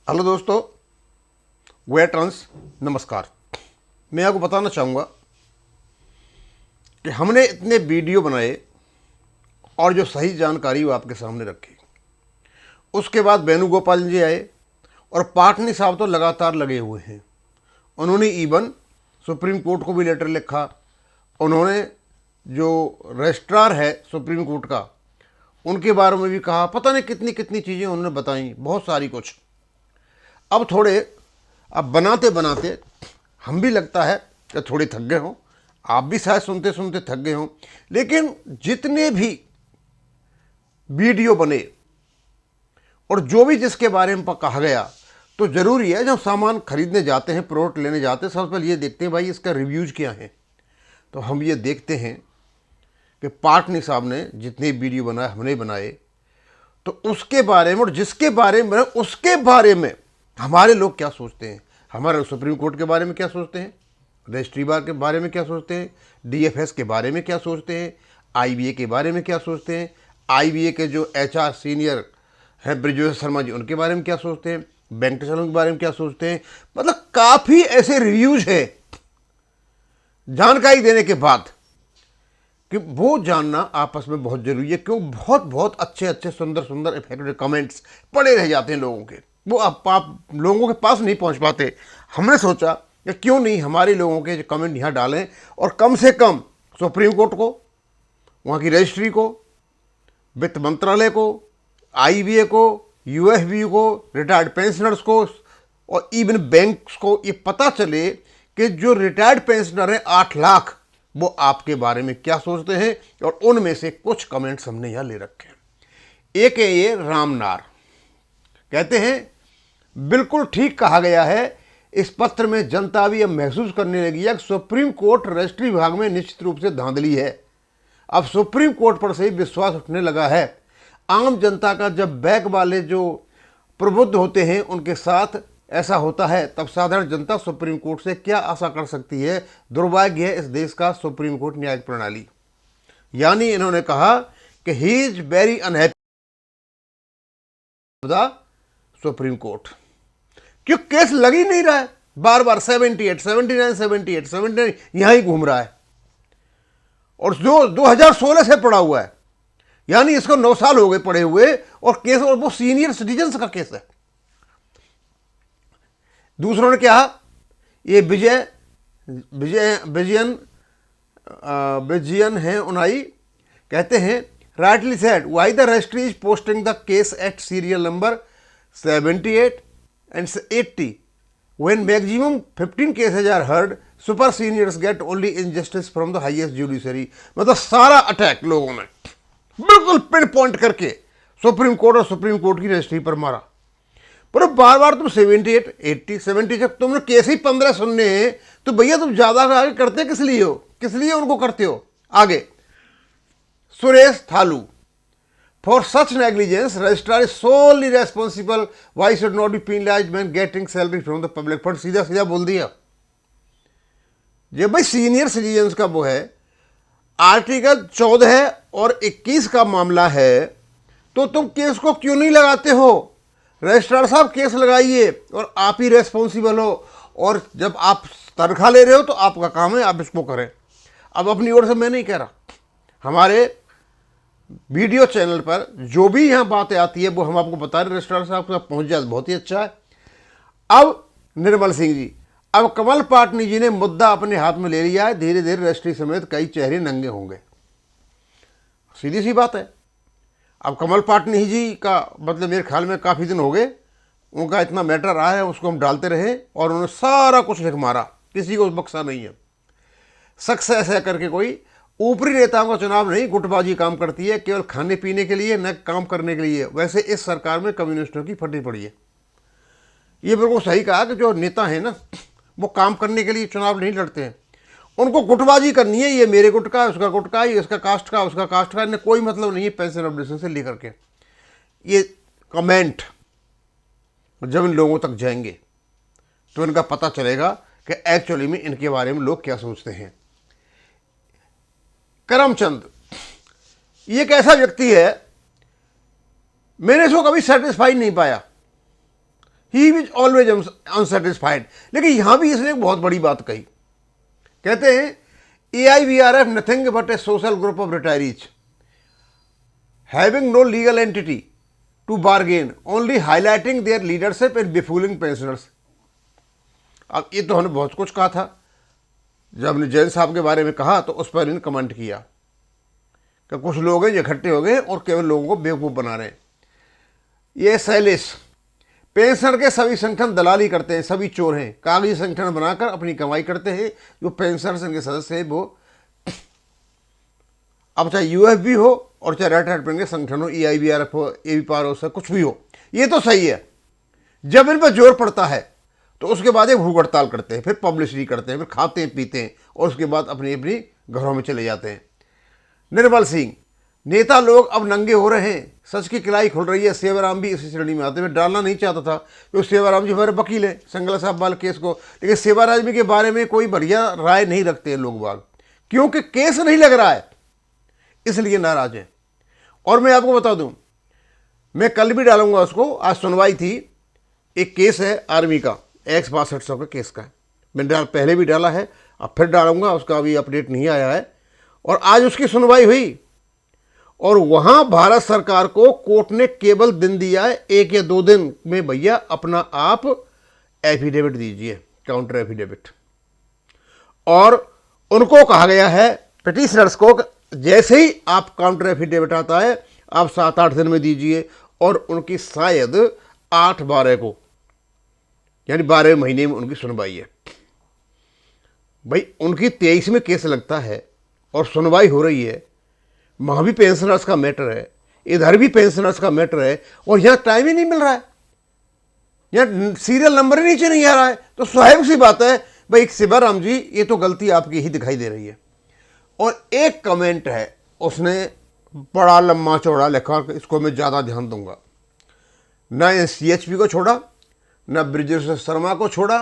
Hello दोस्तों, veterans नमस्कार। मैं आपको बताना चाहूँगा कि हमने इतने वीडियो बनाए और जो सही जानकारी वो आपके सामने रखी। उसके बाद वेणुगोपाल जी आए और पाटनी साहब तो लगातार लगे हुए हैं। उन्होंने इवन सुप्रीम कोर्ट को भी लेटर लिखा। उन्होंने जो रजिस्ट्रार है सुप्रीम कोर्ट का, उनके बारे में भी कहा। पता नहीं कितनी कितनी चीज़ें उन्होंने बताई, बहुत सारी कुछ। अब बनाते बनाते हम भी लगता है कि थोड़े थक गए हों, आप भी शायद सुनते सुनते थक गए हों। लेकिन जितने भी वीडियो बने और जो भी जिसके बारे में कहा गया, तो ज़रूरी है जब सामान खरीदने जाते हैं, प्रोडक्ट लेने जाते हैं, सबसे पहले ये देखते हैं भाई इसका रिव्यूज़ क्या है। तो हम ये देखते हैं कि पाटनी साहब ने जितने वीडियो बनाए, हमने बनाए, तो उसके बारे में और जिसके बारे में उसके बारे में हमारे लोग क्या सोचते हैं, हमारे सुप्रीम कोर्ट के बारे में क्या सोचते हैं, रजिस्ट्री बार के बारे में क्या सोचते हैं, डीएफएस के बारे में क्या सोचते हैं, आईबीए के बारे में क्या सोचते हैं, आईबीए के जो एचआर सीनियर हैं ब्रिजेश शर्मा जी, उनके बारे में क्या सोचते हैं, वेंकटेश्वरम के बारे में क्या सोचते हैं। मतलब काफ़ी ऐसे रिव्यूज़ है जानकारी देने के बाद कि वो जानना आपस में बहुत ज़रूरी है। क्यों? बहुत बहुत अच्छे अच्छे सुंदर सुंदर इफेक्टिव कमेंट्स पड़े रह जाते हैं लोगों के, वो आप लोगों के पास नहीं पहुंच पाते। हमने सोचा कि क्यों नहीं हमारे लोगों के जो कमेंट यहाँ डालें और कम से कम सुप्रीम कोर्ट को, वहाँ की रजिस्ट्री को, वित्त मंत्रालय को, आईबीए को, यूएफबी को, रिटायर्ड पेंशनर्स को और इवन बैंक्स को ये पता चले कि जो रिटायर्ड पेंशनर हैं 8 लाख, वो आपके बारे में क्या सोचते हैं। और उनमें से कुछ कमेंट्स हमने यहाँ ले रखे हैं। एक है ये रामनार, कहते हैं बिल्कुल ठीक कहा गया है। इस पत्र में जनता भी अब महसूस करने लगी है कि सुप्रीम कोर्ट रजिस्ट्री विभाग में निश्चित रूप से धांधली है। अब सुप्रीम कोर्ट पर से ही विश्वास उठने लगा है। आम जनता का जब बैंक वाले जो प्रबुद्ध होते हैं उनके साथ ऐसा होता है, तब साधारण जनता सुप्रीम कोर्ट से क्या आशा कर सकती है। दुर्भाग्य है इस देश का सुप्रीम कोर्ट न्यायिक प्रणाली। यानी इन्होंने कहा कि he is very unhappy the supreme court, क्यों केस लग ही नहीं रहा है। बार बार 78, 79, 78, 79 यहां ही घूम रहा है और जो 2016 से पड़ा हुआ है, यानी इसको 9 साल हो गए पड़े हुए और केस, और वो सीनियर सिटीजन्स का केस है। दूसरों ने क्या, ये विजयन है उनाई, कहते हैं rightly said why the registry is posting the case at serial number 78 and 80 when maximum 15 cases are heard, super seniors get only injustice from the highest judiciary। मतलब सारा अटैक लोगों ने बिल्कुल पिन पॉइंट करके सुप्रीम कोर्ट और supreme court की registry पर मारा। पर बार बार तुम 78, 80, 70 जब तुमने केस ही 15 सुनने हैं, तो भैया तुम ज्यादा आगे करते किस लिए हो, किस लिए उनको करते हो। आगे Suresh थालू, for such negligence registrar is solely responsible, why should not be penalized when getting salary from the public fund। सीधा सीधा बोल दिया। जब भाई सीनियर सिटीजन्स का वो है, आर्टिकल 14 और 21 का मामला है, तो तुम केस को क्यों नहीं लगाते हो। रजिस्ट्रार साहब केस लगाइए और आप ही रेस्पॉन्सिबल हो, और जब आप तनख्वाह ले रहे हो तो आपका काम है, आप इसको करें। अब अपनी ओर से मैं नहीं कह रहा, हमारे वीडियो चैनल पर जो भी यहाँ बातें आती है वो हम आपको बता रहे, रजिस्ट्रार साहब तक पहुँच जाए बहुत ही अच्छा है। अब निर्मल सिंह जी, अब कमल पाटनी जी ने मुद्दा अपने हाथ में ले लिया है, धीरे धीरे रजिस्ट्री समेत कई चेहरे नंगे होंगे। सीधी सी बात है। अब कमल पाटनी जी का मतलब मेरे ख्याल में काफ़ी दिन हो गए उनका इतना मैटर आया है, उसको हम डालते रहे और उन्होंने सारा कुछ लिख मारा, किसी को बख्शा नहीं है। सक्सेस है करके कोई ऊपरी नेताओं का चुनाव नहीं, गुटबाजी काम करती है, केवल खाने पीने के लिए, न काम करने के लिए। वैसे इस सरकार में कम्युनिस्टों की फटी पड़ी है। ये बिल्कुल सही कहा कि जो नेता हैं ना, वो काम करने के लिए चुनाव नहीं लड़ते हैं, उनको गुटबाजी करनी है। ये मेरे गुट का है, उसका गुट का है, ये इसका कास्ट का, उसका कास्ट का, इन्हें कोई मतलब नहीं है पेंशन ऑब्लिगेशन से लेकर के। ये कमेंट जब इन लोगों तक जाएंगे तो इनका पता चलेगा कि एक्चुअली में इनके बारे में लोग क्या सोचते हैं। करमचंद, ये एक ऐसा व्यक्ति है, मैंने इसको कभी सेटिस्फाई नहीं पाया। He is always unsatisfied. लेकिन यहां भी इसने एक बहुत बड़ी बात कही। कहते हैं AIVRF nothing but a social group of retirees having no legal entity to bargain, only highlighting their leadership and befooling pensioners. अब ये तो हमने बहुत कुछ कहा था। जब हमने जैन साहब के बारे में कहा तो उस पर इन्होंने कमेंट किया कि कुछ लोग हैं जो इकट्ठे हो गए और केवल लोगों को बेवकूफ़ बना रहे हैं। ये सैलिस पेंशन के सभी संगठन दलाली करते हैं, सभी चोर हैं, कागजी संगठन बनाकर अपनी कमाई करते हैं। जो पेंशन के सदस्य हैं वो अब चाहे UFB हो और चाहे रिटायरमेंट के संगठन हो, AIVRF हो, AVPAR हो, कुछ भी हो, ये तो सही है। जब इन पर जोर पड़ता है तो उसके बाद एक भूख हड़ताल करते हैं, फिर पब्लिसिटी करते हैं, फिर खाते हैं पीते हैं और उसके बाद अपनी अपनी घरों में चले जाते हैं। निर्मल सिंह, नेता लोग अब नंगे हो रहे हैं, सच की किलाई खुल रही है। सेवाराम भी इसी श्रेणी में आते हैं। मैं डालना नहीं चाहता था क्योंकि सेवाराम जी हमारे वकील हैं संगला साहब वाले केस को, लेकिन सेवाराम जी के बारे में कोई बढ़िया राय नहीं रखते हैं लोग बाग, क्योंकि केस नहीं लग रहा है इसलिए नाराज हैं। और मैं आपको बता दूं, मैं कल भी डालूंगा उसको, आज सुनवाई थी, एक केस है आर्मी का X6200 का केस का, मैंने पहले भी डाला है, अब फिर डालूंगा, उसका अभी अपडेट नहीं आया है। और आज उसकी सुनवाई हुई और वहां भारत सरकार को कोर्ट ने केवल दिन दिया है 1 या 2 दिन में, भैया अपना आप एफिडेविट दीजिए, काउंटर एफिडेविट। और उनको कहा गया है पिटिशनर्स को, जैसे ही आप काउंटर एफिडेविट आता है आप 7-8 दिन में दीजिए। और उनकी शायद 8-12 को, यानी 12 महीने में उनकी सुनवाई है। भाई उनकी 23 में केस लगता है और सुनवाई हो रही है, वहाँ भी पेंशनर्स का मैटर है, इधर भी पेंशनर्स का मैटर है, और यहाँ टाइम ही नहीं मिल रहा है, यहाँ सीरियल नंबर ही नीचे नहीं आ रहा है। तो स्वाभाविक सी बात है भाई सेवाराम जी, ये तो गलती आपकी ही दिखाई दे रही है। और एक कमेंट है उसने बड़ा लम्बा चौड़ा लिखा, इसको मैं ज़्यादा ध्यान दूंगा। ना CHP को छोड़ा, ना ब्रिजेश शर्मा को छोड़ा,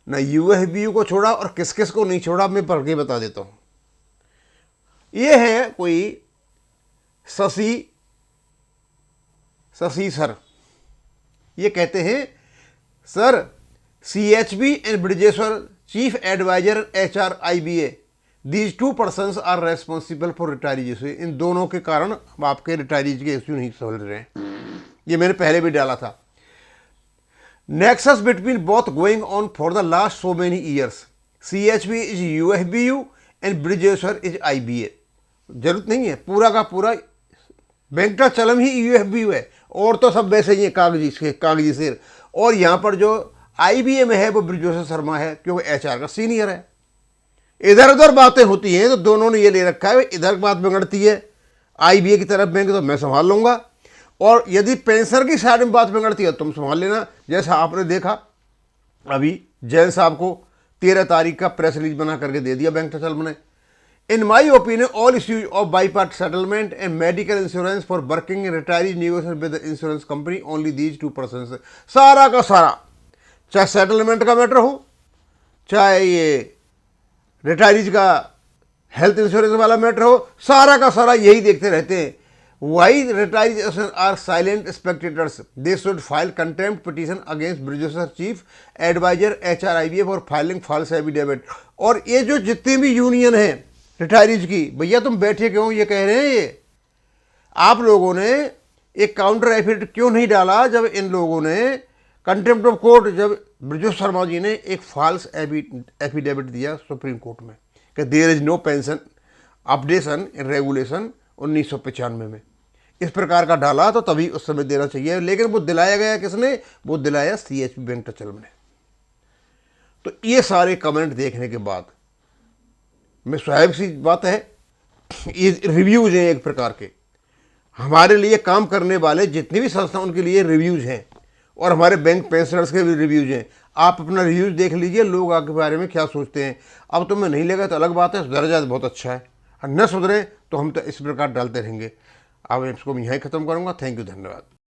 ना UFBU को छोड़ा, और किस किस को नहीं छोड़ा मैं पढ़ के बता देता हूँ। ये है कोई शशि सर, ये कहते हैं sir CHP and Brijeshwar chief adviser HR IBA, these 2 persons are responsible for retirees. इन दोनों के कारण हम आपके रिटायरीज के इश्यू नहीं समझ रहे हैं, ये मैंने पहले भी डाला था। Nexus between both going on for the last so many years, CHP is UFBU and Brijeshwar is IBA। जरूरत नहीं है, पूरा का पूरा वेंकटाचलम ही UFBU है, और तो सब वैसे ही है कागजी सिर। और यहाँ पर जो IBA में है वो ब्रिजेश शर्मा है, क्योंकि HR का सीनियर है। इधर उधर बातें होती हैं तो दोनों ने ये ले रखा है, इधर बात बिगड़ती है IBA की तरफ बैंक तो मैं संभाल लूंगा, और यदि पेंशनर की साइड में बात बिगड़ती है तुम संभाल लेना। जैसा आपने देखा अभी जैन साहब को 13 तारीख का प्रेस रिलीज बना करके दे दिया वेंकटाचलम ने। In my opinion all issues of bipartite settlement and medical insurance for working retirees negotiation with insurance company, only these 2 persons। सारा का सारा, चाहे सेटलमेंट का मैटर हो, चाहे ये रिटायरीज का हेल्थ इंश्योरेंस वाला मैटर हो, सारा का सारा यही देखते रहते हैं। Why retirees are silent spectators, they should file contempt petition against Brijeshwar chief adviser HR IBA for filing false affidavit. और ये जो जितनी भी यूनियन है रिटायरीज की, भैया तुम बैठे क्यों, ये कह रहे हैं ये आप लोगों ने एक काउंटर एफिडेविट क्यों नहीं डाला, जब इन लोगों ने कंटेम्प्ट ऑफ कोर्ट, जब ब्रिजेश शर्मा जी ने एक फॉल्स एफिडेविट दिया सुप्रीम कोर्ट में कि there is no pension updation in regulation 1995 में, इस प्रकार का डाला तो तभी उस समय देना चाहिए। लेकिन वो दिलाया गया किसने, वो दिलाया CHP वेंकटाचलम ने। तो ये सारे कमेंट देखने के बाद में स्वाभाविक सी बात है, ये रिव्यूज हैं एक प्रकार के, हमारे लिए काम करने वाले जितनी भी संस्था उनके लिए रिव्यूज हैं, और हमारे बैंक पेंशनर्स के भी रिव्यूज हैं। आप अपना रिव्यूज देख लीजिए, लोग आपके बारे में क्या सोचते हैं। अब तुम्हें नहीं लगा तो अलग बात है, सुधर बहुत अच्छा है, और न सुधरे तो हम तो इस प्रकार डालते रहेंगे। अब इसको मैं यहीं ख़त्म करूँगा। थैंक यू, धन्यवाद।